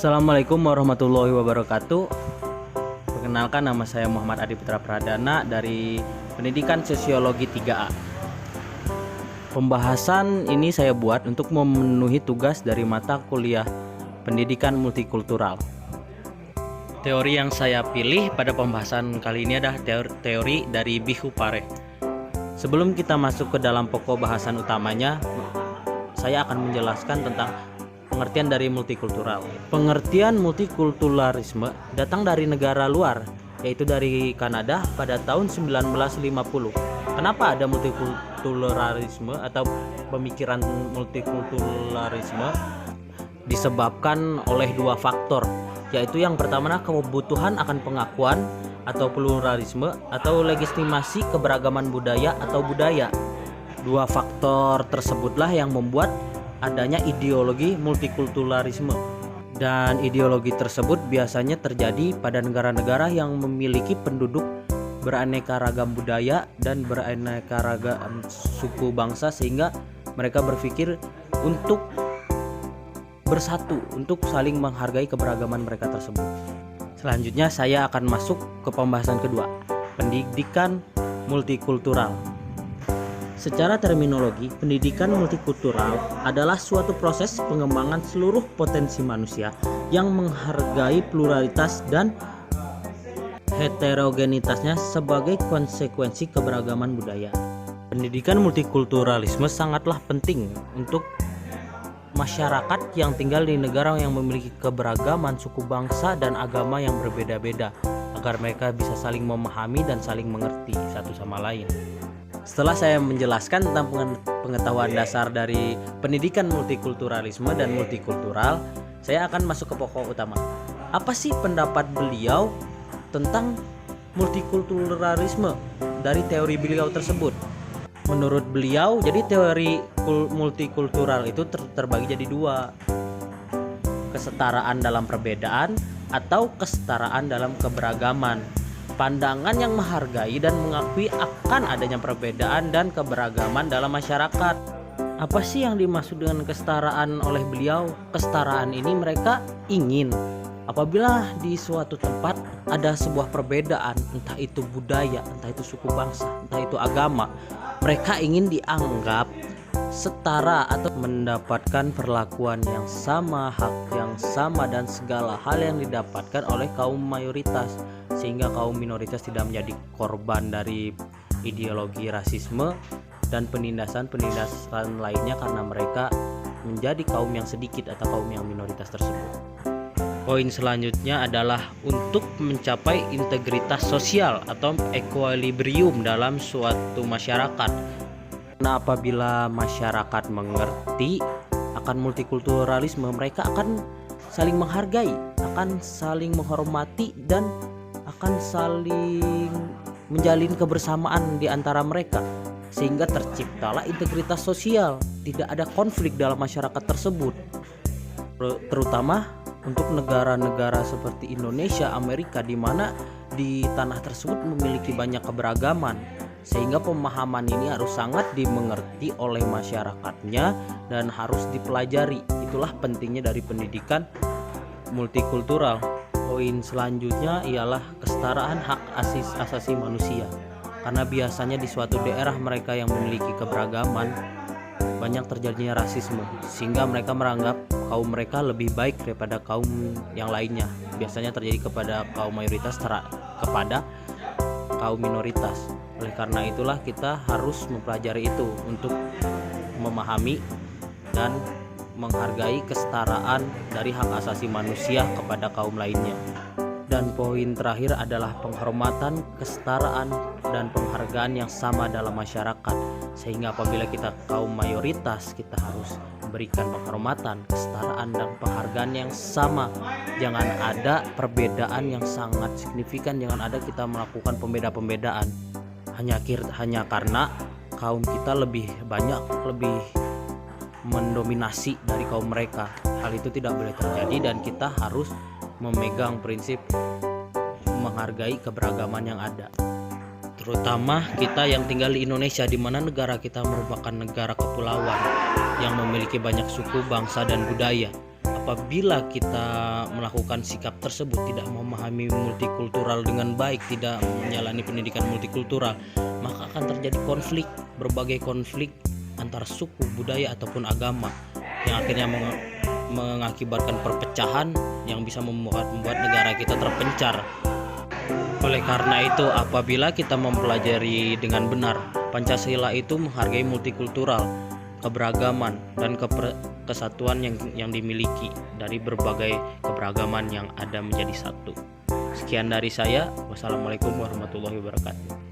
Assalamualaikum warahmatullahi wabarakatuh. Perkenalkan, nama saya Muhammad Adi Putra Pradana dari Pendidikan Sosiologi 3A. Pembahasan ini saya buat untuk memenuhi tugas dari mata kuliah Pendidikan Multikultural. Teori yang saya pilih pada pembahasan kali ini adalah teori dari Bihu Pare. Sebelum kita masuk ke dalam pokok bahasan utamanya, saya akan menjelaskan tentang pengertian dari multikultural. Pengertian multikulturalisme datang dari negara luar, yaitu dari Kanada pada tahun 1950. Kenapa ada multikulturalisme atau pemikiran multikulturalisme? Disebabkan oleh dua faktor, yaitu yang pertama kebutuhan akan pengakuan atau pluralisme atau legitimasi keberagaman budaya atau budaya. Dua faktor tersebutlah yang membuat adanya ideologi multikulturalisme, dan ideologi tersebut biasanya terjadi pada negara-negara yang memiliki penduduk beraneka ragam budaya dan beraneka ragam suku bangsa, sehingga mereka berpikir untuk bersatu, untuk saling menghargai keberagaman mereka tersebut. Selanjutnya saya akan masuk ke pembahasan kedua, pendidikan multikultural. Secara terminologi, pendidikan multikultural adalah suatu proses pengembangan seluruh potensi manusia yang menghargai pluralitas dan heterogenitasnya sebagai konsekuensi keberagaman budaya. Pendidikan multikulturalisme sangatlah penting untuk masyarakat yang tinggal di negara yang memiliki keberagaman suku bangsa dan agama yang berbeda-beda, agar mereka bisa saling memahami dan saling mengerti satu sama lain. Setelah saya menjelaskan tentang pengetahuan dasar dari pendidikan multikulturalisme dan multikultural, saya akan masuk ke pokok utama. Apa sih pendapat beliau tentang multikulturalisme dari teori beliau tersebut? Menurut beliau, jadi teori multikultural itu terbagi jadi dua: kesetaraan dalam perbedaan atau kesetaraan dalam keberagaman. Pandangan yang menghargai dan mengakui akan adanya perbedaan dan keberagaman dalam masyarakat. Apa sih yang dimaksud dengan kesetaraan oleh beliau? Kesetaraan ini mereka ingin apabila di suatu tempat ada sebuah perbedaan, entah itu budaya, entah itu suku bangsa, entah itu agama, mereka ingin dianggap setara atau mendapatkan perlakuan yang sama, hak yang sama, dan segala hal yang didapatkan oleh kaum mayoritas, sehingga kaum minoritas tidak menjadi korban dari ideologi rasisme dan penindasan lainnya karena mereka menjadi kaum yang sedikit atau kaum yang minoritas tersebut. Poin selanjutnya adalah untuk mencapai integritas sosial atau equilibrium dalam suatu masyarakat. Nah, apabila masyarakat mengerti akan multikulturalisme, mereka akan saling menghargai, akan saling menghormati, dan akan saling menjalin kebersamaan di antara mereka, sehingga terciptalah integritas sosial, tidak ada konflik dalam masyarakat tersebut. Terutama untuk negara-negara seperti Indonesia, Amerika, di mana di tanah tersebut memiliki banyak keberagaman, sehingga pemahaman ini harus sangat dimengerti oleh masyarakatnya dan harus dipelajari. Itulah pentingnya dari pendidikan multikultural. Poin selanjutnya ialah kesetaraan hak asasi manusia, karena biasanya di suatu daerah mereka yang memiliki keberagaman banyak terjadinya rasisme, sehingga mereka menganggap kaum mereka lebih baik daripada kaum yang lainnya. Biasanya terjadi kepada kaum mayoritas kepada kaum minoritas. Oleh karena itulah kita harus mempelajari itu untuk memahami dan menghargai kesetaraan dari hak asasi manusia kepada kaum lainnya. Dan poin terakhir adalah penghormatan, kesetaraan, dan penghargaan yang sama dalam masyarakat, sehingga apabila kita kaum mayoritas, kita harus memberikan penghormatan, kesetaraan, dan penghargaan yang sama. Jangan ada perbedaan yang sangat signifikan, jangan ada kita melakukan pembeda-pembedaan hanya karena kaum kita lebih banyak, lebih mendominasi dari kaum mereka. Hal itu tidak boleh terjadi, dan kita harus memegang prinsip menghargai keberagaman yang ada. Terutama kita yang tinggal di Indonesia, di mana negara kita merupakan negara kepulauan yang memiliki banyak suku, bangsa, dan budaya. apabila kita melakukan sikap tersebut, tidak memahami multikultural dengan baik, tidak menjalani pendidikan multikultural, maka akan terjadi konflik, berbagai konflik antara suku, budaya ataupun agama yang akhirnya mengakibatkan perpecahan yang bisa membuat negara kita terpencar. Oleh karena itu, apabila kita mempelajari dengan benar, Pancasila itu menghargai multikultural, keberagaman dan kesatuan yang dimiliki dari berbagai keberagaman yang ada menjadi satu. Sekian dari saya. Wassalamualaikum warahmatullahi wabarakatuh.